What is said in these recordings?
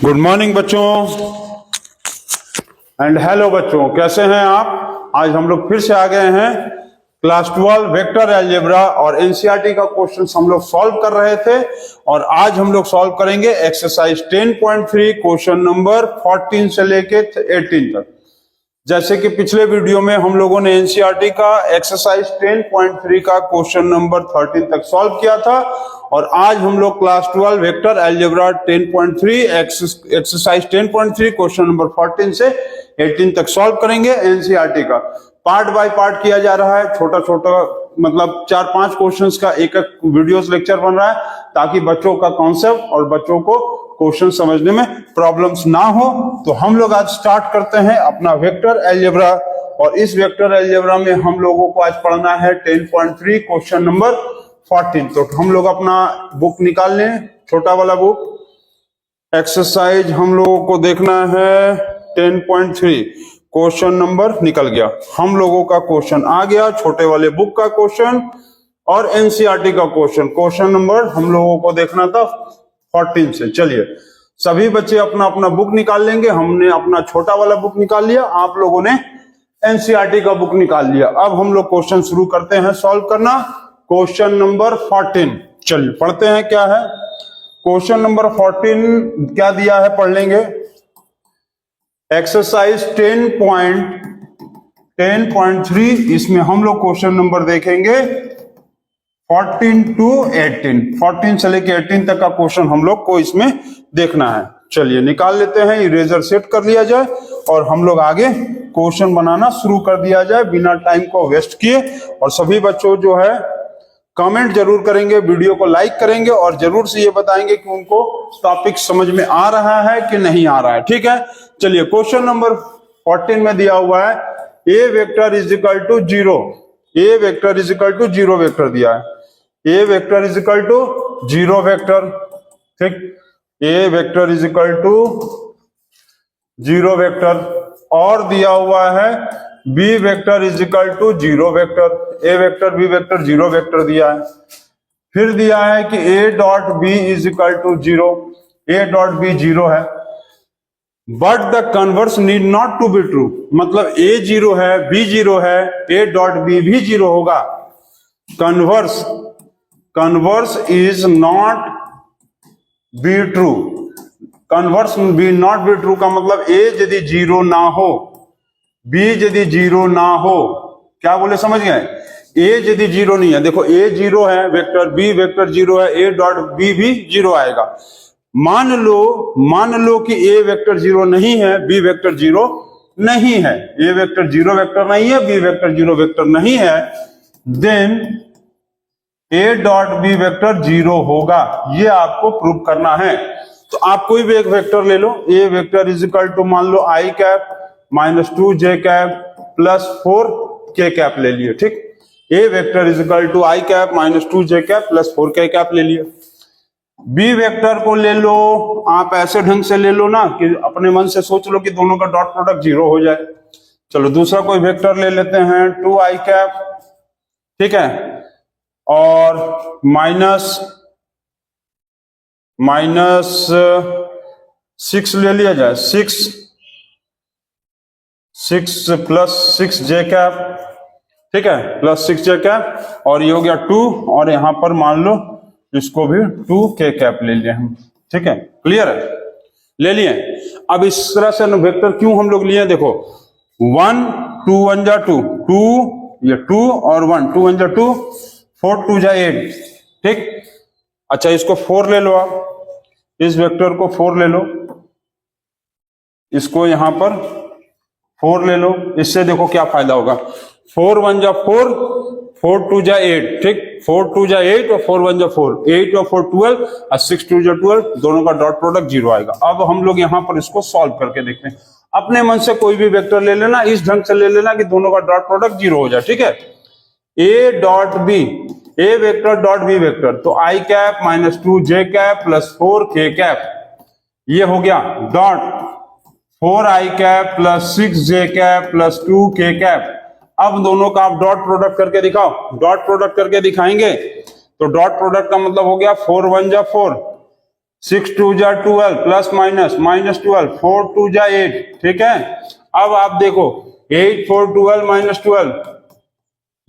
Good morning बच्चों and hello बच्चों, कैसे हैं आप। आज हम लोग फिर से आ गए हैं। क्लास 12 वेक्टर अलजेब्रा और एनसीईआरटी का क्वेश्चन हम लोग सॉल्व कर रहे थे और आज हम लोग सॉल्व करेंगे एक्सरसाइज 10.3 क्वेश्चन नंबर 14 से लेके 18 तक। जैसे कि पिछले वीडियो में हम लोगों ने एनसीईआरटी का एक्सरसाइज 10.3 का क्वेश्चन नंबर 13 तक सॉल्व किया था और आज हम लोग class 12 vector algebra 10.3 exercise 10.3 question number 14 से 18 तक सॉल्व करेंगे। एनसीईआरटी का पार्ट बाय पार्ट किया जा रहा है, छोटा छोटा मतलब 4-5 क्वेश्चंस का एक एक वीडियोस लेक्चर बन रहा है ताकि बच्चों का कॉन्सेप्ट और बच्चों को क्वेश्चन समझने में प्रॉब्लम्स ना हो। तो हम लोग आज स्टार्ट करते हैं अपना वेक्टर अलजेब्रा और इस वेक्टर अलजेब्रा में हम लोगों को आज पढ़ना है 10.3 क्वेश्चन नंबर 14। तो हम लोग अपना बुक निकाल लें, छोटा वाला बुक। एक्सरसाइज हम लोगों को देखना है 10.3 क्वेश्चन नंबर निकल गया, हम लोगों का क्वेश्चन आ गया, छोटे वाले बुक का क्वेश्चन और एनसीईआरटी का क्वेश्चन। क्वेश्चन नंबर हम लोगों को देखना था 14 से। चलिए सभी बच्चे अपना अपना बुक निकाल लेंगे। हमने अपना छोटा वाला बुक निकाल लिया, आप लोगों ने एनसीईआरटी का बुक निकाल लिया। अब हम लोग क्वेश्चन शुरू करते हैं सॉल्व करना। क्वेश्चन नंबर 14 चलिए पढ़ते हैं क्या है। क्वेश्चन नंबर 14 क्या दिया है पढ़ लेंगे। एक्सरसाइज 10.3 इसमें हम लोग क्वेश्चन नंबर देखेंगे 14 to 18, 14 से लेके 18 तक का क्वेश्चन हम लोग को इसमें देखना है। चलिए निकाल लेते हैं, इरेजर सेट कर लिया जाए और हम लोग आगे क्वेश्चन बनाना शुरू कर दिया जाए बिना टाइम को वेस्ट किए। और सभी बच्चों जो है कमेंट जरूर करेंगे, वीडियो को लाइक करेंगे और जरूर से ये बताएंगे कि उनको टॉपिक समझ में आ रहा है कि नहीं आ रहा है। ठीक है, चलिए क्वेश्चन नंबर 14 में दिया हुआ है A vector is equal to 0, A vector is equal to 0 vector दिया है। A vector is equal to 0 vector, ठीक, A vector is equal to 0 vector और दिया हुआ है B vector is equal to 0 vector. A vector B vector 0 vector दिया है। फिर दिया है कि A dot B is equal to 0, A dot B 0 है but the converse need not to be true. मतलब ए 0 है, बी 0 है, ए डॉट बी भी 0 होगा। Converse is not be true, converse be not be true का मतलब ए यदि 0 ना हो, बी यदि 0 ना हो, क्या बोले समझ गए। ए यदि 0 नहीं है, देखो ए 0 है वेक्टर, बी वेक्टर 0 है, ए डॉट बी भी 0 आएगा। मान लो कि ए वेक्टर 0 नहीं है, बी वेक्टर 0 नहीं है, ए वेक्टर 0 वेक्टर नहीं है, बी वेक्टर 0 वेक्टर नहीं है, then A dot B vector 0 होगा। ये आपको प्रूव करना है। तो आप कोई भी एक वेक्टर ले लो, A vector is equal to मान लो i cap minus 2 J cap plus 4 के कैप ले लिए, ठीक। A vector is equal to i cap minus 2 J cap plus 4 के कैप ले लिए। बी वेक्टर को ले लो आप ऐसे ढंग से ले लो ना कि अपने मन से सोच लो कि दोनों का डॉट प्रोडक्ट 0 हो जाए। चलो दूसरा कोई वेक्टर ले लेते हैं 2 आई कैप, ठीक है, और माइनस 6 ले लिया जाए, 6 प्लस 6 जे कैप, ठीक है, प्लस 6 जे कैप और ये हो गया 2 और यहां पर मान लो इसको भी 2 के कैप ले लिए हम, ठीक है, क्लियर है, ले लिए। अब इस तरह से वेक्टर क्यों हम लोग लिए, देखो 1 2 1 जा 2, 2 ये 2 और 1, 2 1 जा 2, 4 2 जा 8, ठीक। अच्छा इसको 4 ले लो, आप इस वेक्टर को 4 ले लो, इसको यहां पर 4 ले लो। इससे देखो क्या फायदा होगा, 4 1 जा 4, 4 2 जा 8, ठीक, 4 2 जा 8 और 4 1 जा 4, 8 और 4 12 और 6 2 जा 12, दोनों का डॉट प्रोडक्ट 0 आएगा। अब हम लोग यहां पर इसको सॉल्व करके देखते हैं। अपने मन से कोई भी वेक्टर ले लेना, इस ढंग से ले लेना कि दोनों का डॉट प्रोडक्ट 0 हो जाए, ठीक है। A dot B, A vector dot B vector, तो I cap minus 2 J cap plus 4 के कैप, ये हो गया dot 4 I cap plus 6 J cap plus 2 K cap. अब दोनों का आप डॉट प्रोडक्ट करके दिखाओ, डॉट प्रोडक्ट करके दिखाएंगे तो डॉट प्रोडक्ट का मतलब हो गया 4 1 जा 4, 6 2 जा 12 प्लस माइनस -12 4 2 जा 8, ठीक है। अब आप देखो 8 4 12 -12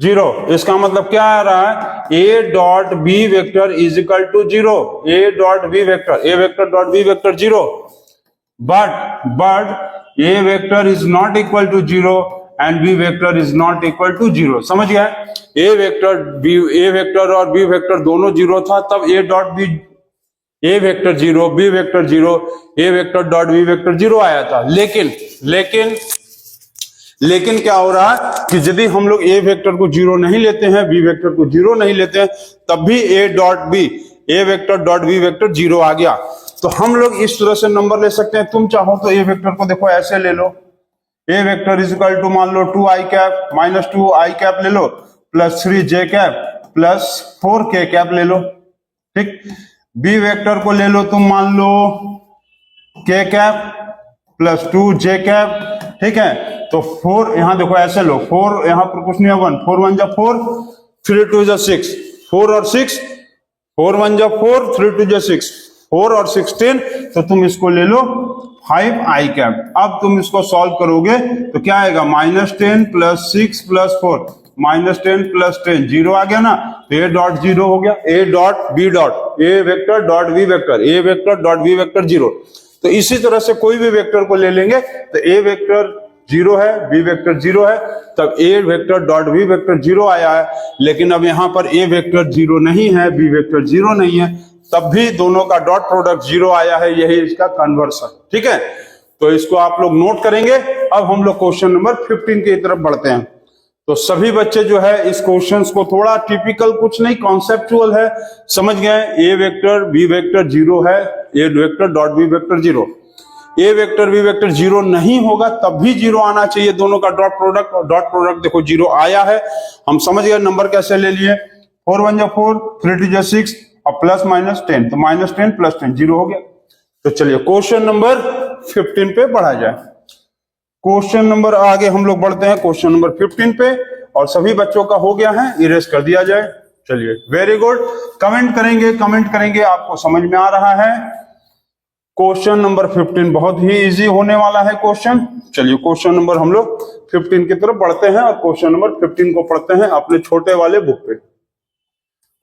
0, इसका मतलब क्या आ रहा है, a dot B vector is equal to 0, a dot B vector, a vector dot B vector 0, but a vector is not equal to 0 and b vector is not equal to 0। समझ गया, a वेक्टर और b vector दोनों 0 था, तब a dot B a vector 0, b vector 0, a vector डॉट b vector 0 आया था। लेकिन क्या हो रहा है कि यदि हम लोग a वेक्टर को 0 नहीं लेते हैं, b वेक्टर को 0 नहीं लेते हैं, तब भी a वेक्टर डॉट b वेक्टर 0 आ गया। तो हम लोग इस तरह से नंबर ले सकते हैं। तुम चाहो तो a वेक्टर को देखो ऐसे ले लो, a vector is equal to मान लो 2 i cap minus 2 i cap ले लो plus 3 j cap plus 4 k cap ले लो, ठीक। b वेक्टर को ले लो तुम मान लो k cap plus 2 j cap, ठीक है। तो 4 यहां देखो ऐसे लो, 4 यहां पर कुछ नहीं है, 1 4 1 जा 4 3 2 जा 6, 4 और 6 4 1 जा 4 3 2 जा 6 4 और 16, तो तुम इसको ले लो 5 i कैप। अब तुम इसको सॉल्व करोगे तो क्या आएगा, -10 प्लस 6 प्लस 4 -10 प्लस 10 0 आ गया ना, तो a डॉट 0 हो गया, a dot b dot a vector डॉट b वेक्टर, a वेक्टर डॉट b वेक्टर 0। तो इसी तरह से कोई भी वेक्टर को ले लेंगे तो a वेक्टर 0 है, b वेक्टर 0 है, तब a वेक्टर डॉट b वेक्टर 0 आया है। लेकिन अब यहां पर a वेक्टर 0 नहीं है, b वेक्टर 0 नहीं है, तब भी दोनों का डॉट प्रोडक्ट 0 आया है, यही इसका कन्वर्सन, ठीक है। तो इसको आप लोग नोट करेंगे। अब हम लोग क्वेश्चन नंबर 15 की तरफ बढ़ते हैं। तो सभी बच्चे जो है इस क्वेश्चंस को थोड़ा टिपिकल, कुछ नहीं कॉन्सेप्चुअल है, समझ गए। ए वेक्टर बी वेक्टर 0 है, A vector dot B vector 0, A vector B vector 0 नहीं होगा तब भी 0 आना चाहिए, दोनों का डॉट प्रोडक्ट, और डॉट प्रोडक्ट देखो 0 आया है। हम समझ गए नंबर कैसे ले लिए, 4 1 जा 4 3 2 जा 6 और प्लस माइनस 10, तो -10 प्लस 10 0 हो गया। तो चलिए क्वेश्चन नंबर 15 पे बढ़ा जाए। क्वेश्चन नंबर आगे हम लोग बढ़ते हैं क्वेश्चन नंबर 15 पे, और सभी बच्चों का हो गया है, इरेज कर दिया जाए। चलिए वेरी गुड, कमेंट करेंगे आपको समझ में आ रहा है। क्वेश्चन नंबर 15 बहुत ही इजी होने वाला है क्वेश्चन। चलिए क्वेश्चन नंबर हम लोग 15 की तरफ बढ़ते हैं और क्वेश्चन नंबर 15 को पढ़ते हैं अपने छोटे वाले बुक पे।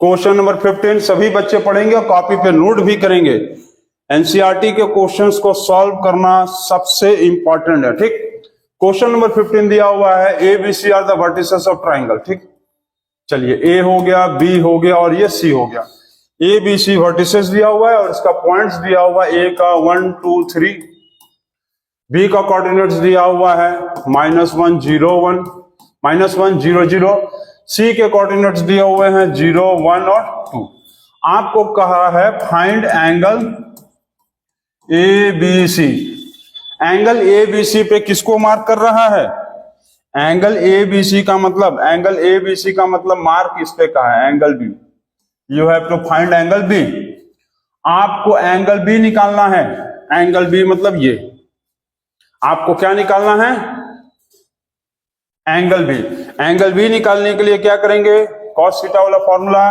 क्वेश्चन नंबर 15 सभी बच्चे पढ़ेंगे और कॉपी पे नोट भी करेंगे। एनसीईआरटी के क्वेश्चंस को सॉल्व करना सबसे इंपॉर्टेंट है, ठीक। क्वेश्चन नंबर 15 दिया हुआ है, A B C are the vertices of triangle, ठीक। चलिए ए हो गया, बी हो गया और ये सी हो गया। ए बी सी वर्टिसेस दिया हुआ है और इसका पॉइंट्स दिया हुआ है, ए का 1 2 3, बी का कोऑर्डिनेट्स दिया हुआ है -1 0 1 -1 0 0, सी के कोऑर्डिनेट्स दिए हुए हैं 0 1 और 2। आपको कहा है find angle A B C. Angle A B C पे किसको मार्क कर रहा है, एंगल ए बी सी का मतलब, एंगल ए बी सी का मतलब मार्क इस पे का है, angle B. You have to find angle B. आपको एंगल बी निकालना है, एंगल बी मतलब ये, आपको क्या निकालना है, एंगल बी। एंगल बी निकालने के लिए क्या करेंगे, कॉस थीटा वाला formula,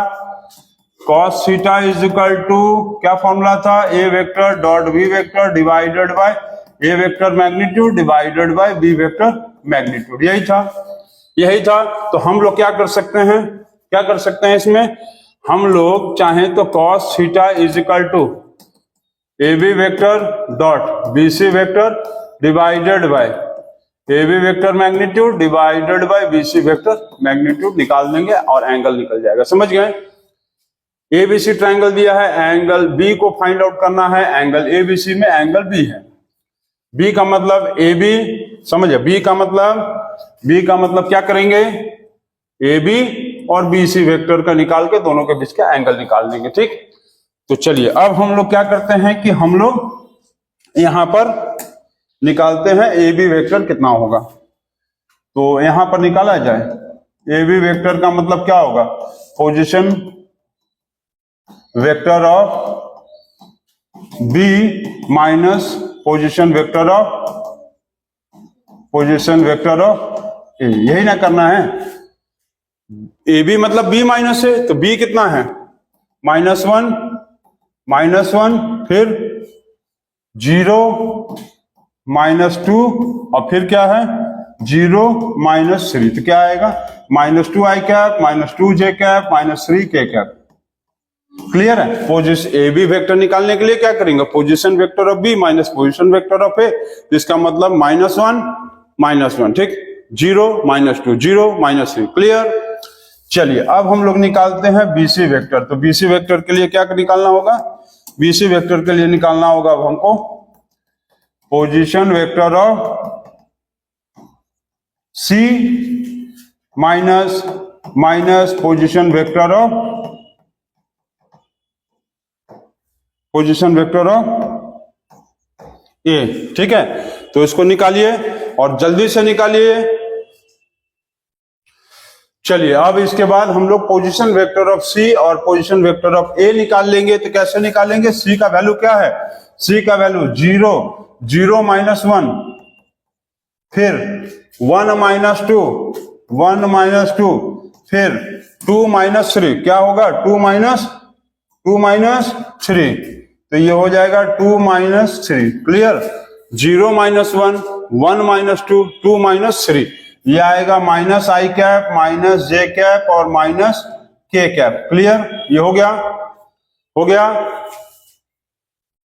cos theta is equal to, क्या फॉर्मूला था, A vector dot B vector divided by A vector magnitude divided by B vector magnitude, यही था। तो हम लोग क्या कर सकते हैं इसमें, हम लोग चाहें तो cos theta is equal to A B vector dot B C vector divided by A B vector magnitude divided by B C vector magnitude निकाल देंगे और एंगल निकल जाएगा। समझ गए। एबीसी ट्राइंगल दिया है, एंगल बी को फाइंड आउट करना है, एंगल एबीसी में एंगल बी है। बी का मतलब ए बी, समझे, बी का मतलब क्या करेंगे, ए बी और बी सी वेक्टर का निकाल के दोनों के बीच का एंगल निकाल देंगे, ठीक। तो चलिए अब हम लोग क्या करते हैं कि हम लोग यहां पर निकालते हैं ए बी वेक्टर कितना होगा। तो यहां पर निकाला जाए, ए बी वेक्टर का मतलब क्या होगा, position vector of B minus position vector of A, यही ना करना है। ए बी मतलब बी माइनस है, तो बी कितना है, -1 -1, फिर 0 -2 और फिर क्या है 0 -3। तो क्या आएगा -2 i cap -2 j cap -3 k cap. Clear है। पोजीशन ए बी वेक्टर निकालने के लिए क्या करेंगे, position vector of B minus position vector of A, इसका मतलब -1 ठीक, 0 -2 0 -3। क्लियर। चलिए अब हम लोग निकालते हैं बीसी वेक्टर। तो बीसी वेक्टर के लिए क्या निकालना होगा, बीसी वेक्टर के लिए निकालना होगा अब हमको position vector of C minus position vector of A. ठीक है, तो इसको निकालिए और जल्दी से निकालिए। चलिए अब इसके बाद हम लोग पोजीशन वेक्टर ऑफ सी और पोजीशन वेक्टर ऑफ ए निकाल लेंगे। तो कैसे निकालेंगे, सी का वैल्यू क्या है, सी का वैल्यू 0 0 -1, फिर 1 -2 1 -2, फिर 2 -3, क्या होगा 2 -3, तो ये हो जाएगा 2 -3। क्लियर। 0 -1 1 -2 2 -3, ये आएगा -i कैप -j कैप और -k कैप। क्लियर, ये हो गया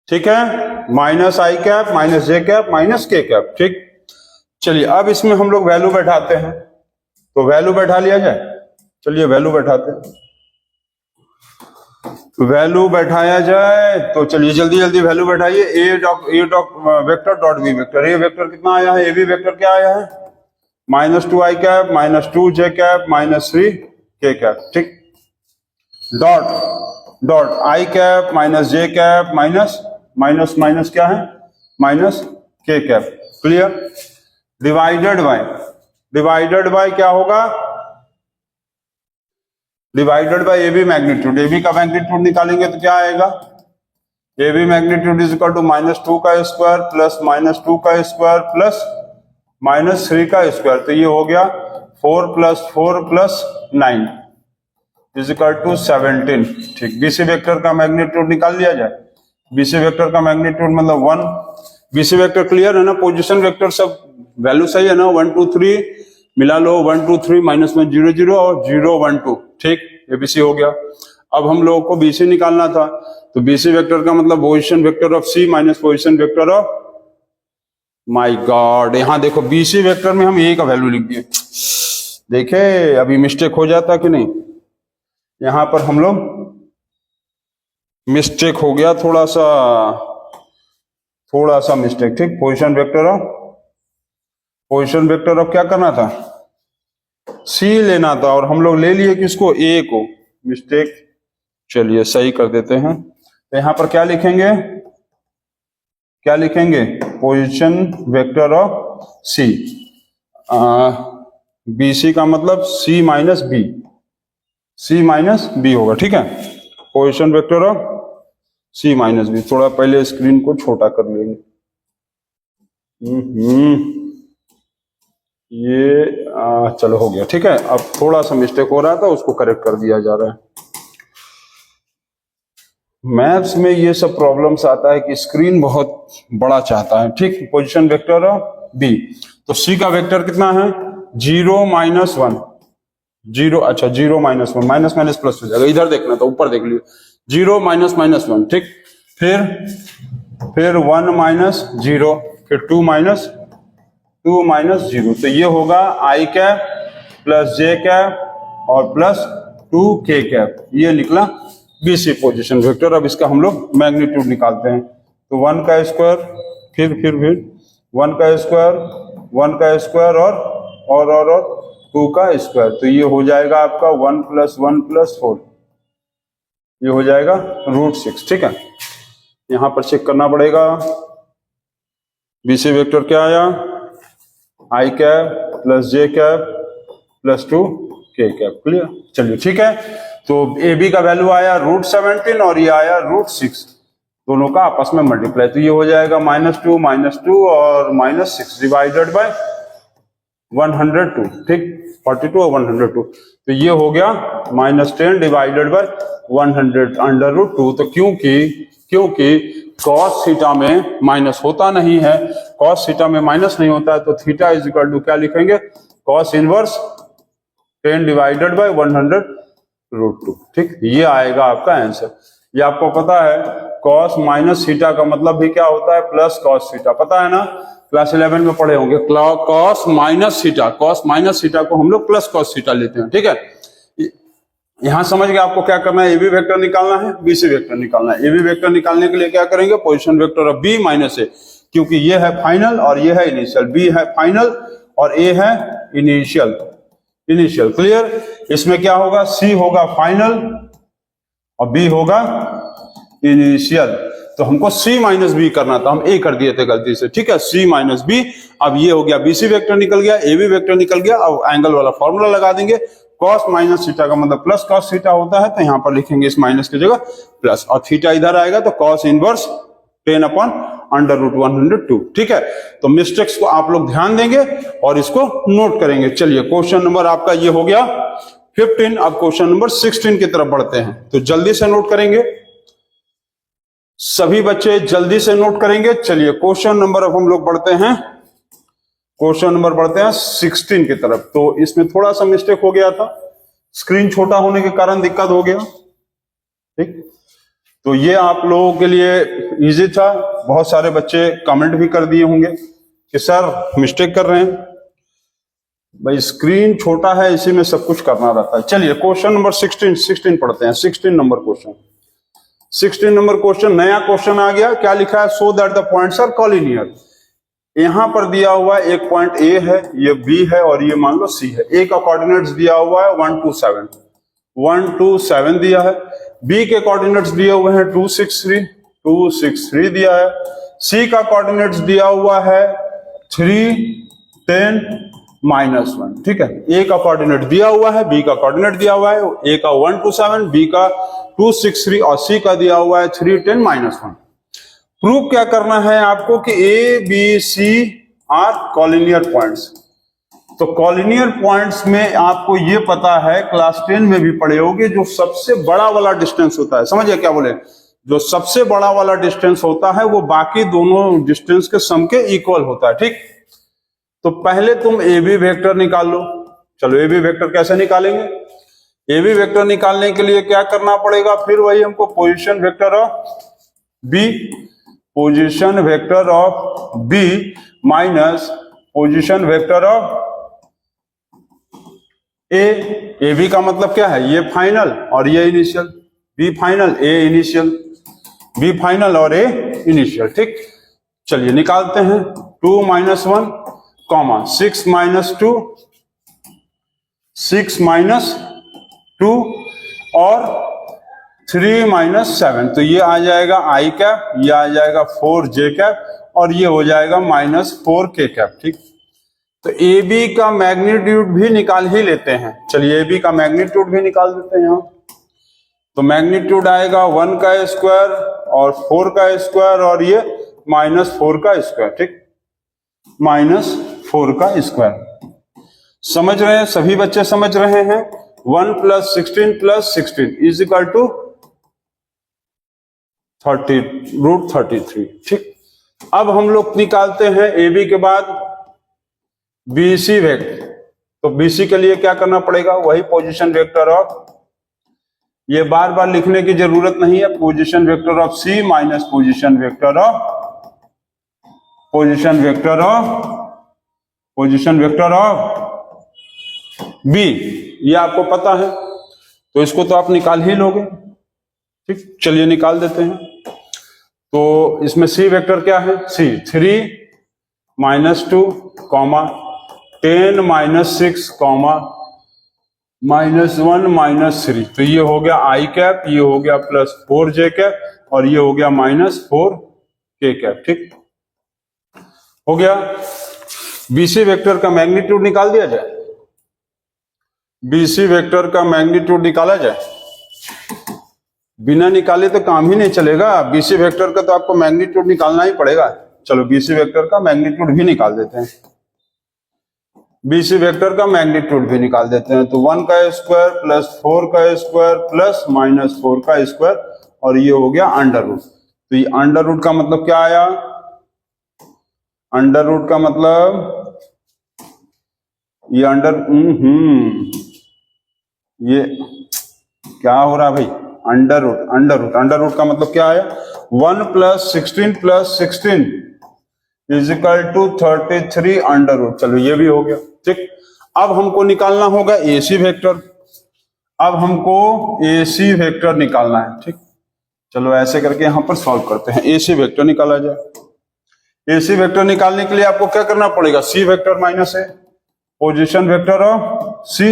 ठीक है, -i cap -j cap -k cap. ठीक, चलिए अब इसमें हम लोग वैल्यू बैठाते हैं। तो वैल्यू बैठा लिया जाए, चलिए वैल्यू बैठाते हैं। वैल्यू बैठाया जाए तो चलिए जल्दी value बैठाइए। A vector dot B vector, A vector कितना आया है, ए बी वेक्टर क्या आया है -2 i cap -2 j cap -3 k cap. ठीक, dot i cap -j cap minus क्या है -k cap. Clear. Divided by क्या होगा, divided by A B magnitude. A B का मैग्नीट्यूड निकालेंगे तो क्या आएगा, A B magnitude is equal to -2 का स्क्वायर प्लस -2 का स्क्वायर प्लस -3 का स्क्वायर। तो ये हो गया 4 + 4 + 9 इज इक्वल टू 17। ठीक, बीसी वेक्टर का मैग्नीट्यूड निकाल लिया जाए। बीसी वेक्टर का मैग्नीट्यूड मतलब 1। बीसी वेक्टर क्लियर है ना, पोजीशन वेक्टर सब वैल्यू सही है ना, 1 2 3 मिला लो, 1 2 3 -1 0 0 और 0 1 2। ठीक, ये बीसी हो गया। अब हम लोगों को बीसी निकालना था, तो बीसी वेक्टर का मतलब position vector of C minus position vector of, my god, यहां देखो बीसी वेक्टर में हम ए का वैल्यू लिख दिए। देखे अभी मिस्टेक हो जाता कि नहीं, यहां पर हम लोग मिस्टेक हो गया, थोड़ा सा मिस्टेक। ठीक, पोजीशन वेक्टर ऑफ क्या करना था, सी लेना था और हम लोग ले लिए किसको, ए को। मिस्टेक, चलिए सही कर देते हैं। तो यहां पर क्या लिखेंगे position vector of C, BC का मतलब सी माइनस बी होगा। ठीक है, position vector of C minus B. थोड़ा पहले स्क्रीन को छोटा कर लेंगे। ये चलो हो गया। ठीक है, अब थोड़ा सा मिस्टेक हो रहा था, उसको करेक्ट कर दिया जा रहा है। मैथ्स में ये सब प्रॉब्लम्स आता है कि स्क्रीन बहुत बड़ा चाहता है। ठीक, पोजीशन वेक्टर ऑफ बी, तो सी का वेक्टर कितना है 0 -1 0, अच्छा 0 -1, माइनस माइनस प्लस हो जाएगा, इधर देखना था, ऊपर देख लियो, 0 -1। ठीक, फिर 1 -0, फिर 2 -0, तो ये होगा i cap plus j cap और प्लस 2k कैप। ये निकला बीसी पोजीशन वेक्टर। अब इसका हम लोग मैग्नीट्यूड निकालते हैं। तो 1 का स्क्वायर, फिर 1 का स्क्वायर और 2 का स्क्वायर। तो ये हो जाएगा आपका 1 + 1 + 4, ये हो जाएगा √6। ठीक है, यहां पर चेक करना पड़ेगा। बीसी वेक्टर क्या आया, i cap plus j cap plus 2k cap. Clear. चलिए ठीक है, तो ए बी का वैल्यू आया √17 और ये आया √6, दोनों का आपस में मल्टीप्लाई। तो ये हो जाएगा -2 और -6 डिवाइडेड बाय 102। ठीक, 42 और 102, तो ये हो गया -10 डिवाइडेड बाय 100 √2। तो क्योंकि क्योंकि कॉस थीटा में माइनस होता नहीं है, कॉस थीटा में माइनस नहीं होता है, तो थीटा इज इक्वल टू क्या लिखेंगे, कॉस इनवर्स 10 डिवाइडेड बाय 100√2। ठीक, ये आएगा आपका आंसर। ये आपको पता है कॉस माइनस थीटा का मतलब भी क्या होता है, प्लस कॉस थीटा, पता है ना, क्लास 11 में पढ़े होंगे। Cos minus theta, cos minus theta को हम लोग प्लस कॉस थीटा लेते हैं। ठीक है, यहां समझ गए आपको क्या करना है, एबी वेक्टर निकालना है, बीसी वेक्टर निकालना है। एबी वेक्टर निकालने के लिए क्या करेंगे, position vector of B minus A, क्योंकि ये है फाइनल और ये है इनिशियल, बी है फाइनल और ए है इनिशियल। क्लियर, इसमें क्या होगा, सी होगा फाइनल और बी होगा इनिशियल। तो हमको सी माइनस बी करना था, हम ए कर दिए थे गलती से। ठीक है, सी माइनस बी। अब ये हो गया बीसी वेक्टर निकल गया, एबी वेक्टर निकल गया। अब एंगल वाला फॉर्मूला लगा देंगे, कॉस माइनस थीटा का मतलब प्लस कॉस थीटा होता है, तो यहां पर लिखेंगे इस माइनस की जगह प्लस, और थीटा इधर आएगा तो कॉस इनवर्स 10/√102। ठीक है, तो मिस्टेक्स को आप लोग ध्यान देंगे और इसको नोट करेंगे। चलिए, क्वेश्चन नंबर आपका ये हो गया 15। अब क्वेश्चन नंबर 16 की तरफ बढ़ते हैं, तो जल्दी से नोट करेंगे, सभी बच्चे जल्दी से नोट करेंगे। चलिए, क्वेश्चन नंबर अब हम लोग बढ़ते हैं, क्वेश्चन नंबर बढ़ते हैं 16 की तरफ। तो इसमें थोड़ा सा मिस्टेक हो गया था, स्क्रीन छोटा होने के कारण दिक्कत हो गया। ठीक, तो ये आप लोगों के लिए इजी था। बहुत सारे बच्चे कमेंट भी कर दिए होंगे कि सर मिस्टेक कर रहे हैं। भाई स्क्रीन छोटा है, इसी में सब कुछ करना रहता है। चलिए, क्वेश्चन नंबर 16 पढ़ते हैं। 16 नंबर क्वेश्चन, 16 नंबर क्वेश्चन, नया क्वेश्चन आ गया। क्या लिखा है, so that the points are collinear. यहां पर दिया हुआ है एक पॉइंट ए है, ये बी है और ये मान लो सी है। ए का कोऑर्डिनेट्स दिया हुआ है 1 2 7, 1 2 7 दिया है। बी के कोऑर्डिनेट्स दिए हुए हैं 2 6 3, 2 6 3 दिया है। सी का कोऑर्डिनेट्स दिया हुआ है 3 10 -1। ठीक है, ए का कोऑर्डिनेट दिया हुआ है, बी का कोऑर्डिनेट दिया हुआ है, ए का 1 2 7, बी का 2 6 3 और सी का दिया हुआ है 3 10 -1। प्रूफ क्या करना है आपको कि A B C are collinear points. तो कॉलिनियर पॉइंट्स में आपको ये पता है, क्लास 10 में भी पढ़े होगे, जो सबसे बड़ा वाला डिस्टेंस होता है, समझिए क्या बोले, जो सबसे बड़ा वाला डिस्टेंस होता है वो बाकी दोनों डिस्टेंस के सम के इक्वल होता है। ठीक, तो पहले तुम ए बी वेक्टर निकाल लो। चलो, ए बी वेक्टर कैसे निकालेंगे, ए बी वेक्टर निकालने के लिए क्या करना पड़ेगा, फिर वही हमको position vector of B, position vector of B minus position vector of A. A B का मतलब क्या है, ये फाइनल और ये initial, B final A initial, B final और ए इनिशियल। ठीक, चलिए निकालते हैं। 2 -1 कॉमा 6 -2, 6 -2 और 3 -7, तो ये आ जाएगा आई कैप, ये आ जाएगा 4j कैप और ये हो जाएगा -4k कैप। ठीक, तो ए बी का मैग्नीट्यूड भी निकाल ही लेते हैं। चलिए, ए बी का मैग्नीट्यूड भी निकाल देते हैं यहां। तो मैग्नीट्यूड आएगा 1 का स्क्वायर और 4 का स्क्वायर और ये -4 का स्क्वायर। ठीक, -4 का स्क्वायर। समझ रहे हैं, सभी बच्चे समझ रहे हैं। 1 + 16 + 16 इज इक्वल टू 30√33। ठीक, अब हम लोग निकालते हैं ए बी के बाद बीसी वेक्टर। तो बीसी के लिए क्या करना पड़ेगा, वही पोजीशन वेक्टर ऑफ, ये बार बार लिखने की जरूरत नहीं है, position vector of C minus position vector of B, ये आपको पता है, तो इसको तो आप निकाल ही लोगे। ठीक, चलिए निकाल देते हैं। तो इसमें सी वेक्टर क्या है, सी 3 -2 कॉमा 10 -6 कॉमा -1 -3, तो ये हो गया आई कैप, ये हो गया +4j कैप और ये हो गया -4k कैप। ठीक हो गया। बीसी वेक्टर का मैग्नीट्यूड निकाल दिया जाए, बीसी वेक्टर का मैग्नीट्यूड निकाला जाए, बिना निकाले तो काम ही नहीं चलेगा। बीसी वेक्टर का तो आपको मैग्नीट्यूड निकालना ही पड़ेगा। चलो, बीसी वेक्टर का मैग्नीट्यूड भी निकाल देते हैं, बीसी वेक्टर का मैग्नीट्यूड भी निकाल देते हैं। तो 1 का स्क्वायर + 4 का स्क्वायर + -4 का स्क्वायर और ये हो गया अंडर रूट। तो ये अंडर रूट का मतलब क्या आया, अंडर रूट का मतलब ये ये क्या हो रहा है भाई, अंडर रूट का मतलब क्या आया, 1 + 16 + 16 = 33 अंडर रूट। चलो ये भी हो गया, ठीक। अब हमको निकालना होगा एसी वेक्टर, अब हमको एसी वेक्टर निकालना है, ठीक। चलो ऐसे करके यहां पर सॉल्व करते हैं, एसी वेक्टर निकाला जाए। एसी वेक्टर निकालने के लिए आपको क्या करना पड़ेगा, C vector minus A position vector of C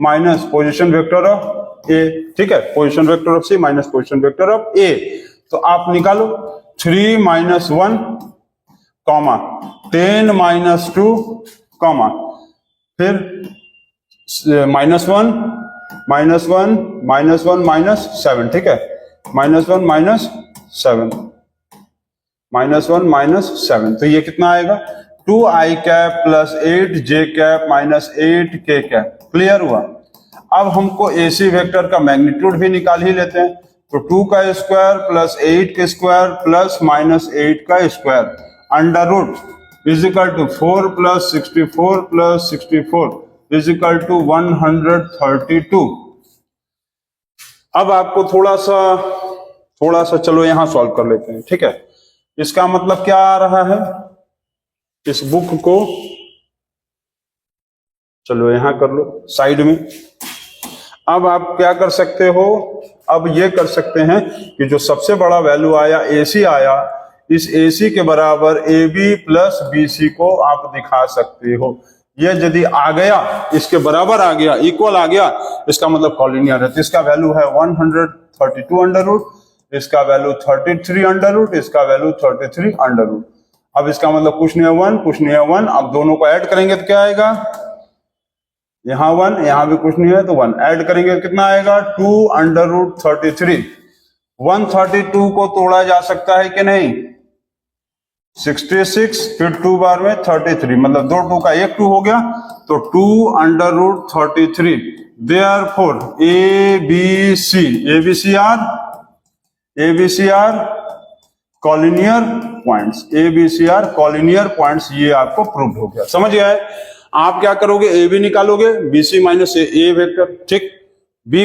minus position vector of A, ठीक है, position vector of C minus position vector of A. तो आप निकालो 3 - 1 कॉमा 10 - 2 कॉमा फिर -1 - 1 -7, ठीक है, -1 -7, तो ये कितना आएगा, 2i cap + 8j cap - 8k cap. Clear हुआ। अब हमको एसी वेक्टर का मैग्नीट्यूड भी निकाल ही लेते हैं, तो 2 का स्क्वायर + 8 का स्क्वायर + -8 का स्क्वायर अंडर रूट = 4 + 64 + 64 = 132। अब आपको थोड़ा सा चलो यहां सॉल्व कर लेते हैं, ठीक है। इसका मतलब क्या आ रहा है, इस बुक को चलो यहां कर लो साइड में। अब आप क्या कर सकते हो, अब ये कर सकते हैं कि जो सबसे बड़ा वैल्यू आया एसी आया, इस एसी के बराबर AB + BC को आप दिखा सकते हो। ये यदि आ गया, इसके बराबर आ गया, इक्वल आ गया, इसका मतलब कॉलिनियर है। तो इसका वैल्यू है 132 अंडर रूट, इसका वैल्यू 33 अंडर रूट, इसका वैल्यू 33 अंडर रूट। अब इसका मतलब कुछ नहीं है 1, कुछ नहीं है 1। अब दोनों को ऐड करेंगे तो क्या आएगा, यहां 1, यहां भी कुछ नहीं है तो 1, ऐड करेंगे कितना आएगा, 2 अंडर रूट 33। 132 को तोड़ा जा सकता है कि नहीं, 66 फिर 2 बार में 33, मतलब 2 2 का 1 2 हो गया, तो 2 under root 33। Therefore ABC are collinear points, ABC are collinear points, ये आपको प्रूव हो गया। समझ गया है। आप क्या करोगे, ए बी निकालोगे, BC - ए वेक्टर, ठीक, B -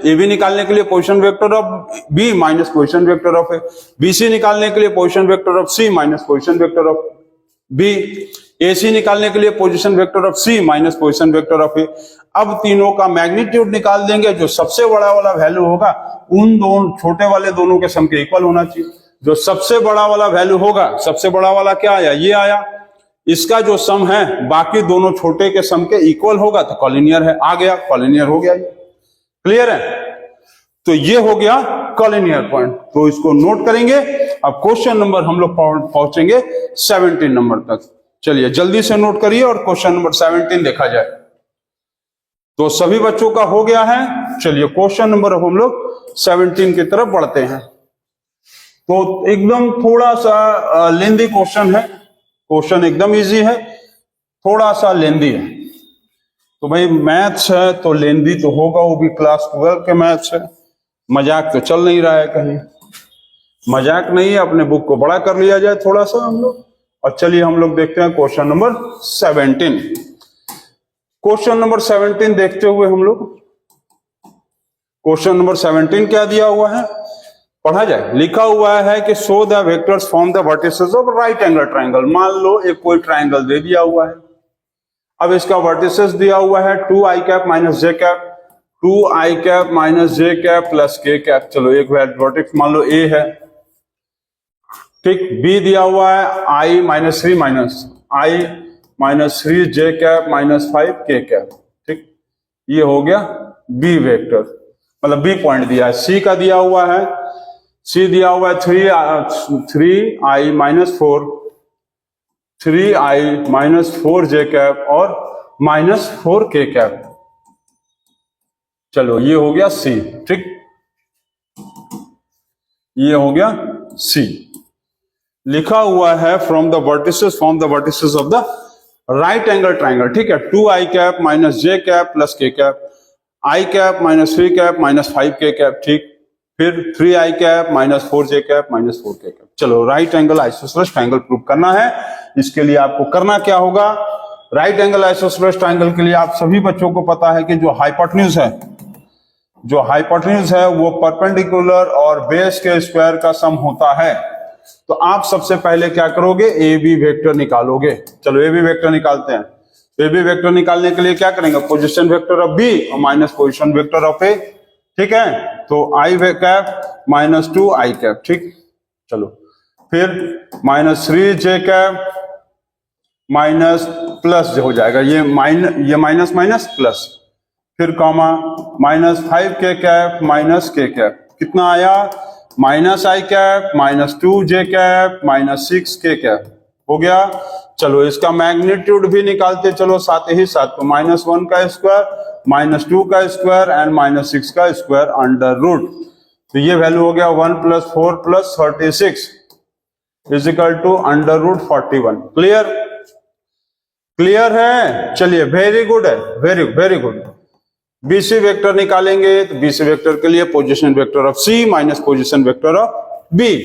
ए बी निकालने के लिए position vector of B minus position vector of A, BC निकालने के लिए position vector of C minus position vector of B, AC निकालने के लिए position vector of C minus position vector of A. अब तीनों का मैग्नीट्यूड निकाल देंगे, जो सबसे बड़ा वाला वैल्यू होगा उन दोनों छोटे वाले दोनों के सम के इक्वल होना चाहिए। जो सबसे बड़ा वाला वैल्यू होगा, सबसे बड़ा वाला क्या आया, ये आया, इसका जो सम है बाकी दोनों छोटे के सम के इक्वल होगा तो कॉलिनियर है, आ गया, कॉलिनियर हो गया। क्लियर है। तो ये हो गया कॉलिनियर पॉइंट, तो इसको नोट करेंगे। अब क्वेश्चन नंबर हम लोग पहुंचेंगे 17 नंबर तक। चलिए जल्दी से नोट करिए और क्वेश्चन नंबर 17 देखा जाए। तो सभी बच्चों का हो गया है। चलिए क्वेश्चन नंबर हम लोग 17 की तरफ बढ़ते हैं। तो एकदम थोड़ा सा लेंदी क्वेश्चन है, क्वेश्चन एकदम इजी है, थोड़ा सा लेंदी है। तो भाई मैथ्स है तो लेंदी तो होगा, वो भी क्लास 12 के मैथ्स है। मजाक तो चल नहीं रहा है, कहीं मजाक नहीं है, अपने बुक को बड़ा कर लिया जाए थोड़ा सा हम लोग। और चलिए हम लोग देखते हैं क्वेश्चन नंबर 17। क्वेश्चन नंबर 17 देखते हुए हम लोग, क्वेश्चन नंबर 17 क्या दिया हुआ है, पढ़ा जाए। लिखा हुआ है कि show the vectors from the vertices of right angle triangle. मान लो एक कोई ट्राइंगल दे दिया हुआ है, अब इसका वर्टिसेस दिया हुआ है 2i cap minus j cap, 2i cap minus j cap plus k cap. चलो एक वर्टेक्स मान लो ए है, ठीक। बी दिया हुआ है i - 3 minus 3 J cap minus 5 k cap, ठीक। ये हो गया बी वेक्टर, मतलब बी पॉइंट दिया है। सी का दिया हुआ है, सी दिया हुआ है 3i - 4, 3i - 4 जे कैप और -4 के कैप। चलो ये हो गया सी, ठीक, ये हो गया सी। लिखा हुआ है from the vertices of the right angle triangle, ठीक है। 2i cap minus j cap plus k cap, i cap minus 3 cap minus 5 k cap, ठीक। फिर 3i cap minus 4j cap minus 4k cap. चलो right angle isosceles triangle prove करना है। इसके लिए आपको करना क्या होगा, राइट एंगल आइसोसेलेस ट्रायंगल के लिए आप सभी बच्चों को पता है कि जो हाइपोटेन्यूज है वो परपेंडिकुलर और बेस के स्क्वायर का सम होता है। तो आप सबसे पहले क्या करोगे, ए बी वेक्टर निकालोगे। चलो ए बी वेक्टर निकालते हैं। ए बी वेक्टर निकालने के लिए क्या करेंगे, पोजीशन वेक्टर ऑफ बी और minus position vector of A. ठीक है, तो I cap minus 2 I cap. ठीक, चलो फिर minus 3j cap minus plus हो जाएगा, ये माइनस माइनस प्लस, फिर comma minus 5k cap minus k cap. कितना आया, minus i cap minus 2j cap minus 6k cap हो गया। चलो इसका मैग्नीट्यूड भी निकालते चलो साथ ही साथ। तो माइनस 1 का स्क्वायर माइनस 2 का स्क्वायर एंड माइनस 6 का स्क्वायर अंडर रूट। तो ये वैल्यू हो गया 1 + 4 + 36 is equal to under root 41। Clear है। चलिए वेरी गुड है, वेरी गुड। बीसी वेक्टर निकालेंगे तो बीसी वेक्टर के लिए position vector of C minus position vector of B.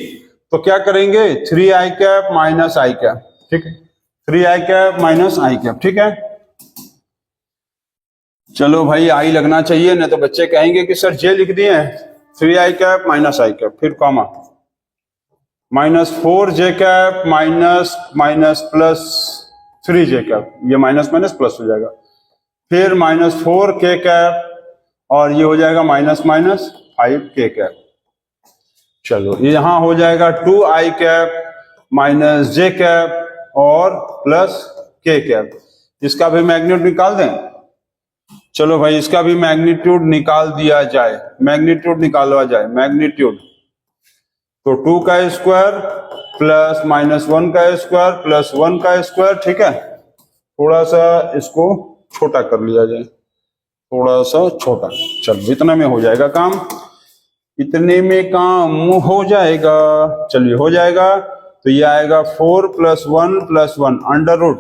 तो क्या करेंगे, 3i cap minus i cap. ठीक है, 3i cap minus i cap. ठीक है, चलो भाई आई लगना चाहिए, नहीं तो बच्चे कहेंगे कि सर जे लिख दिए हैं। 3i cap minus i cap, फिर comma minus 4j cap minus plus 3j cap, ये माइनस माइनस प्लस हो जाएगा। फिर माइनस 4k कैप और ये हो जाएगा माइनस माइनस 5k कैप। चलो यहां हो जाएगा 2i cap minus j cap और प्लस k कैप। इसका भी मैग्नीट्यूड निकाल दें। चलो भाई इसका भी मैग्नीट्यूड निकाल दिया जाए, मैग्नीट्यूड निकाला जाए। मैग्नीट्यूड तो 2 का स्क्वायर प्लस माइनस 1 का स्क्वायर प्लस 1 का स्क्वायर। ठीक है, थोड़ा सा इसको छोटा कर लिया जाए, थोड़ा सा छोटा। चलो इतना में हो जाएगा काम, इतने में काम हो जाएगा। चलिए हो जाएगा। तो ये आएगा 4 + 1 + 1 अंडर रूट,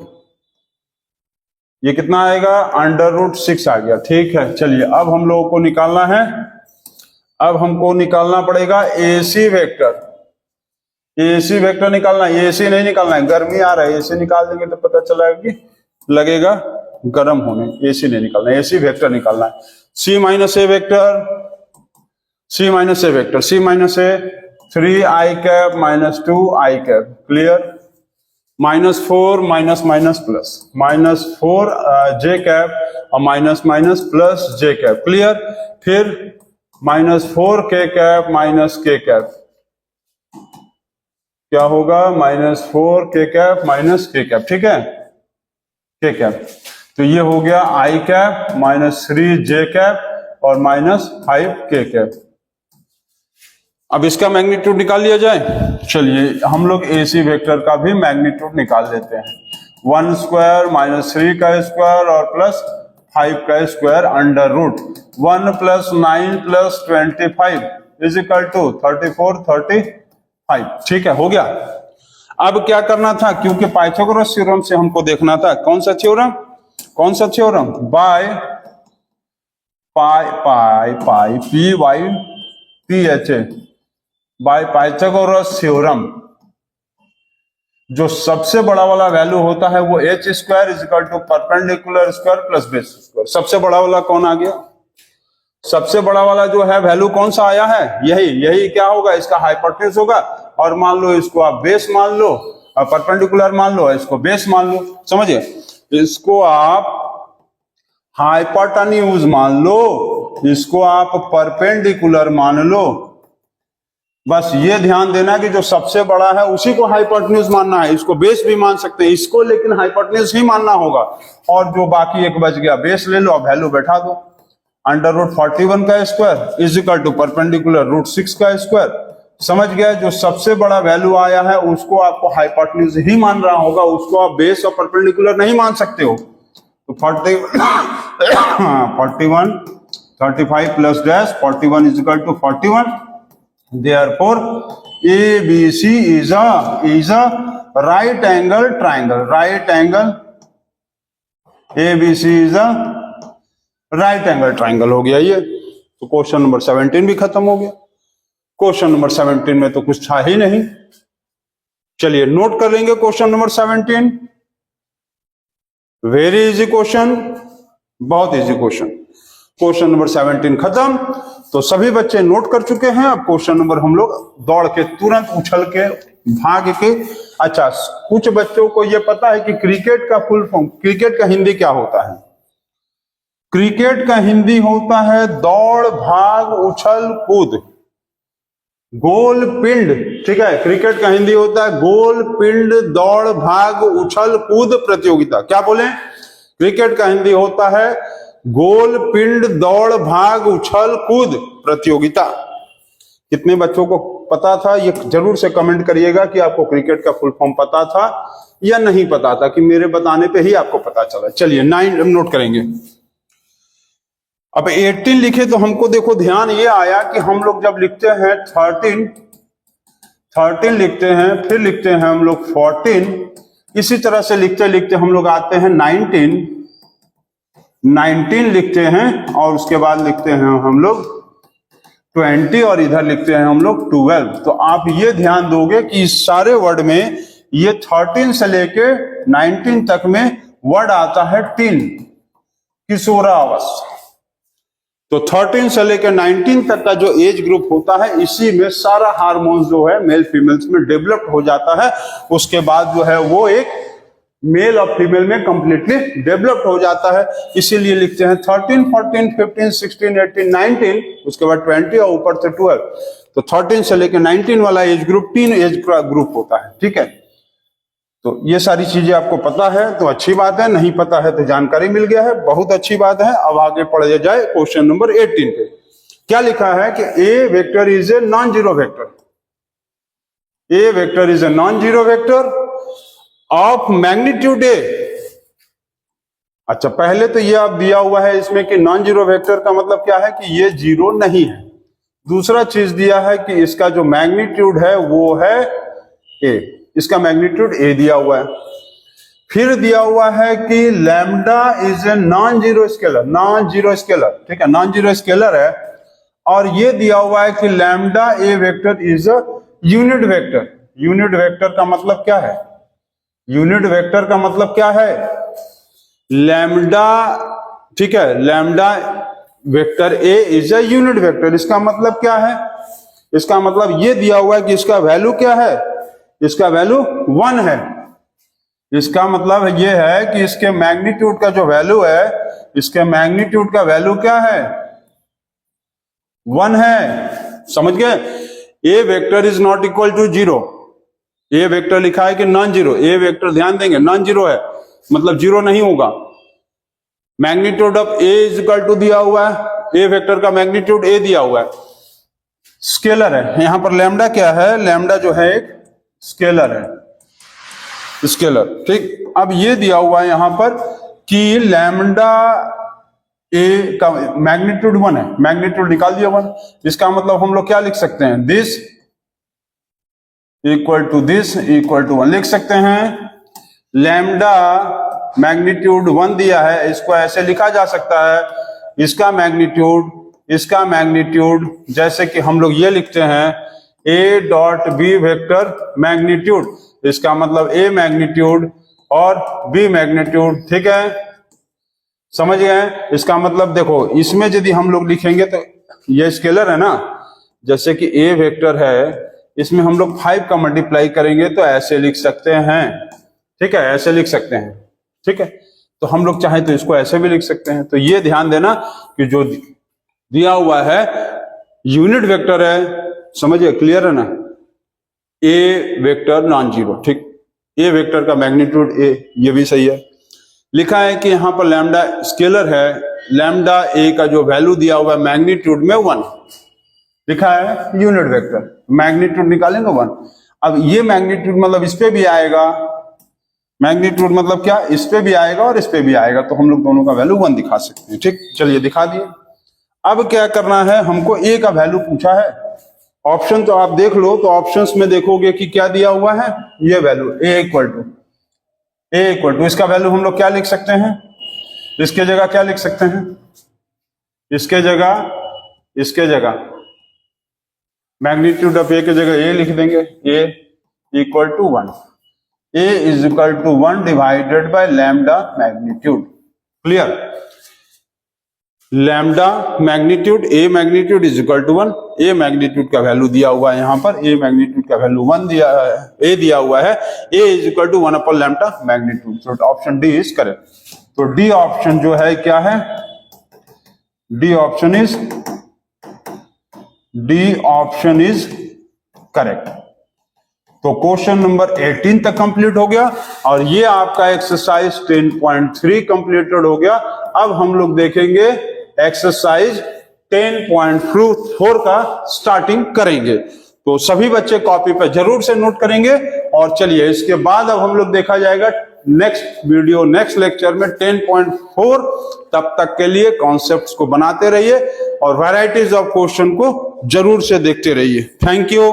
ये कितना आएगा, अंडर रूट 6 आ गया। ठीक है, चलिए अब हम लोगों को निकालना है, अब हमको निकालना पड़ेगा एसी वेक्टर। एसी वेक्टर निकालना है, एसी नहीं निकालना है, गर्मी आ रहा है। एसी निकाल देंगे तो पता चला कि लगेगा गर्म होने। एसी नहीं निकालना, एसी वेक्टर निकालना है। C minus A vector, C minus A vector, C minus A 3i cap minus 2i cap. Clear, minus 4 minus minus plus, minus 4j cap और minus minus plus j cap. Clear, फिर minus 4k cap minus k cap. क्या होगा, minus 4k cap minus k cap. ठीक है, k cap. तो ये हो गया i cap minus 3j cap और माइनस 5k कैप। अब इसका मैग्नीट्यूड निकाल लिया जाए। चलिए हम लोग एसी वेक्टर का भी मैग्नीट्यूड निकाल लेते हैं। 1 स्क्वायर माइनस 3 का स्क्वायर और प्लस 5 का square under root 1 + 9 + 25 is equal to 34 35। ठीक है, हो गया। अब क्या करना था, क्योंकि पाइथागोरस थ्योरम से हमको देखना था। कौन सा थ्योरम, कौन सा theorem, by pi P Y P H A, by Pythagoras theorem. जो सबसे बड़ा वाला वैल्यू होता है वो h² is equal to perpendicular square plus base square. सबसे बड़ा वाला कौन आ गया, सबसे बड़ा वाला जो है वैल्यू कौन सा आया है, यही क्या होगा, इसका हाइपोटेन्यूज होगा। और मान लो इसको आप बेस मान लो और परपेंडिकुलर मान लो, इसको बेस मान लो। समझिए, इसको आप हाइपोटेन्यूज मान लो, इसको आप परपेंडिकुलर मान लो। बस ये ध्यान देना कि जो सबसे बड़ा है उसी को हाइपोटेन्यूज मानना है। इसको बेस भी मान सकते हैं इसको, लेकिन हाइपोटेन्यूज ही मानना होगा। और जो बाकी एक बच गया, बेस ले लो, वैल्यू बैठा दो। अंडर रूट 41 का square is equal to perpendicular root 6 का स्क्वायर। समझ गया, जो सबसे बड़ा वैल्यू आया है उसको आपको हाइपोटेन्यूज ही मान रहा होगा, उसको आप बेस और परपेंडिकुलर नहीं मान सकते हो। तो 41 35 plus dash 41 is equal to 41। Therefore, ABC is a right angle triangle. Right angle ABC is a right angle triangle हो गया ये। तो क्वेश्चन नंबर 17 भी खत्म हो गया। क्वेश्चन नंबर 17 में तो कुछ था ही नहीं। चलिए नोट कर लेंगे question number 17। Very easy question, बहुत इजी क्वेश्चन। क्वेश्चन नंबर 17 खत्म। तो सभी बच्चे नोट कर चुके हैं। अब क्वेश्चन नंबर हम लोग दौड़ के तुरंत उछल के भाग के। अच्छा, कुछ बच्चों को यह पता है कि क्रिकेट का फुल फॉर्म, क्रिकेट का हिंदी क्या होता है? क्रिकेट का हिंदी होता है दौड़ भाग उछल कूद, गोल पिंड। ठीक है, क्रिकेट का हिंदी होता है गोल पिंड दौड़ भाग उछल कूद प्रतियोगिता। क्या बोले? क्रिकेट का हिंदी होता है गोल पिंड दौड़ भाग उछल कूद प्रतियोगिता। कितने बच्चों को पता था? ये जरूर से कमेंट करिएगा कि आपको क्रिकेट का फुल फॉर्म पता था या नहीं पता था, कि मेरे बताने पे ही आपको पता चला। चलिए 9 नोट करेंगे। अब 18 लिखे तो हमको देखो ध्यान ये आया कि हम लोग जब लिखते हैं 13 लिखते हैं, फिर लिखते हैं हम लोग 14, इसी तरह से लिखते लिखते हम लोग आते हैं 19 लिखते हैं, और उसके बाद लिखते हैं हम लोग 20, और इधर लिखते हैं हम लोग 12। तो आप ये ध्यान दोगे कि इस सारे वर्ड में ये 13 से लेके 19 तक में वर्ड आता है टीन, किशोरावस्था। तो 13 से लेकर 19 तक का जो एज ग्रुप होता है, इसी में सारा हार्मोन्स जो है मेल फीमेल्स में डेवलप्ड हो जाता है। उसके बाद जो है वो एक मेल और फीमेल में कंप्लीटली डेवलप्ड हो जाता है। इसीलिए लिखते हैं 13, 14, 15, 16, 18, 19, उसके बाद 20 और ऊपर से 12। तो 13 से लेकर 19 वाला एज ग्रुप टीन एज का ग्रुप होता है। ठीक है, तो ये सारी चीजें आपको पता है तो अच्छी बात है, नहीं पता है तो जानकारी मिल गया है, बहुत अच्छी बात है। अब आगे पढ़ा जाए क्वेश्चन नंबर 18 पे। क्या लिखा है कि A vector is a non zero vector. A vector is a non zero vector of magnitude A. अच्छा, पहले तो ये अब दिया हुआ है इसमें कि नॉन जीरो वेक्टर का मतलब क्या है कि ये जीरो नहीं है। दूसरा चीज दिया है कि इसका जो मैग्नीट्यूड है वो है ए, इसका मैग्नीट्यूड ए दिया हुआ है। फिर दिया हुआ है कि lambda is a non zero scalar, non zero scalar. ठीक है, नॉन जीरो स्केलर है। और ये दिया हुआ है कि lambda A vector is a unit vector. Unit vector का मतलब क्या है? यूनिट वेक्टर का मतलब क्या है? लैम्डा, ठीक है, lambda vector A is a unit vector. इसका मतलब क्या है? इसका मतलब ये दिया हुआ है कि इसका वैल्यू क्या है? इसका वैल्यू 1 है। इसका मतलब ये है कि इसके मैग्नीट्यूड का जो वैल्यू है, इसके मैग्नीट्यूड का वैल्यू क्या है? 1 है। समझ गए? A vector is not equal to zero. A vector लिखा है कि नॉन जीरो। ए वेक्टर ध्यान देंगे नॉन जीरो है, मतलब जीरो नहीं होगा। Magnitude of A is equal to दिया हुआ है, ए वेक्टर का मैग्नीट्यूड ए दिया हुआ है, स्केलर है। यहां पर लैम्डा क्या है? लैम्डा जो है एक स्केलर है, स्केलर। ठीक, अब ये दिया हुआ है यहां पर कि लैम्डा ए का मैग्नीट्यूड 1 है, मैग्नीट्यूड निकाल दिया 1। इसका मतलब हम लोग क्या लिख सकते हैं? This equal to this equal to 1 लिख सकते हैं। लैम्डा मैग्नीट्यूड 1 दिया है, इसको ऐसे लिखा जा सकता है, इसका मैग्नीट्यूड जैसे कि हम लोग ये लिखते हैं A dot B vector magnitude. इसका मतलब ए मैग्नीट्यूड और बी मैग्नीट्यूड। ठीक है, समझ गए? इसका मतलब देखो, इसमें यदि हम लोग लिखेंगे तो ये स्केलर है ना, जैसे कि ए वेक्टर है, इसमें हम लोग 5 का मल्टीप्लाई करेंगे तो ऐसे लिख सकते हैं। ठीक है, ऐसे लिख सकते हैं। ठीक है, तो हम लोग चाहे तो इसको ऐसे भी लिख सकते हैं। तो ये ध्यान देना कि जो दिया हुआ है यूनिट वेक्टर है, समझिए, क्लियर है ना? ए वेक्टर नॉन जीरो। ठीक, ए वेक्टर का मैग्नीट्यूड ए, ये भी सही है। लिखा है कि यहां पर लैम्डा स्केलर है, लैम्डा ए का जो वैल्यू दिया हुआ है मैग्नीट्यूड में 1 लिखा है, यूनिट वेक्टर, मैग्नीट्यूड निकालेंगे 1। अब ये मैग्नीट्यूड मतलब इस पे भी आएगा, मैग्नीट्यूड मतलब क्या? इस पे भी आएगा और इस पे भी आएगा, तो हम लोग दोनों का वैल्यू 1 दिखा सकते हैं। ठीक, चलिए दिखा दिए। अब क्या करना है, हमको ए का वैल्यू पूछा है। ऑप्शन तो आप देख लो, तो ऑप्शंस में देखोगे कि क्या दिया हुआ है, ये वैल्यू ए इक्वल टू, इसका वैल्यू हम लोग क्या लिख सकते हैं? इसके जगह क्या लिख सकते हैं? इसके जगह मैग्नीट्यूड ऑफ ए की जगह ए लिख देंगे, A equal to 1, A is equal to 1 divided by lambda magnitude. Clear? Lambda magnitude, A magnitude is equal to 1, A magnitude का वैल्यू दिया हुआ है यहां पर, ए मैग्नीट्यूड का वैल्यू 1 दिया है, ए दिया हुआ है, A is equal to 1 upon lambda magnitude. तो ऑप्शन डी इज करेक्ट। तो डी ऑप्शन जो है क्या है, डी ऑप्शन इज करेक्ट। तो क्वेश्चन नंबर 18 तक कंप्लीट हो गया और ये आपका एक्सरसाइज 10.3 कंप्लीटेड हो गया। अब हम लोग देखेंगे एक्सरसाइज 10.4 का स्टार्टिंग करेंगे। तो सभी बच्चे कॉपी पे जरूर से नोट करेंगे। और चलिए इसके बाद अब हम लोग देखा जाएगा नेक्स्ट वीडियो, नेक्स्ट लेक्चर में 10.4। तब तक के लिए कॉन्सेप्ट्स को बनाते रहिए और वैरायटीज ऑफ क्वेश्चन को जरूर से देखते रहिए। Thank you.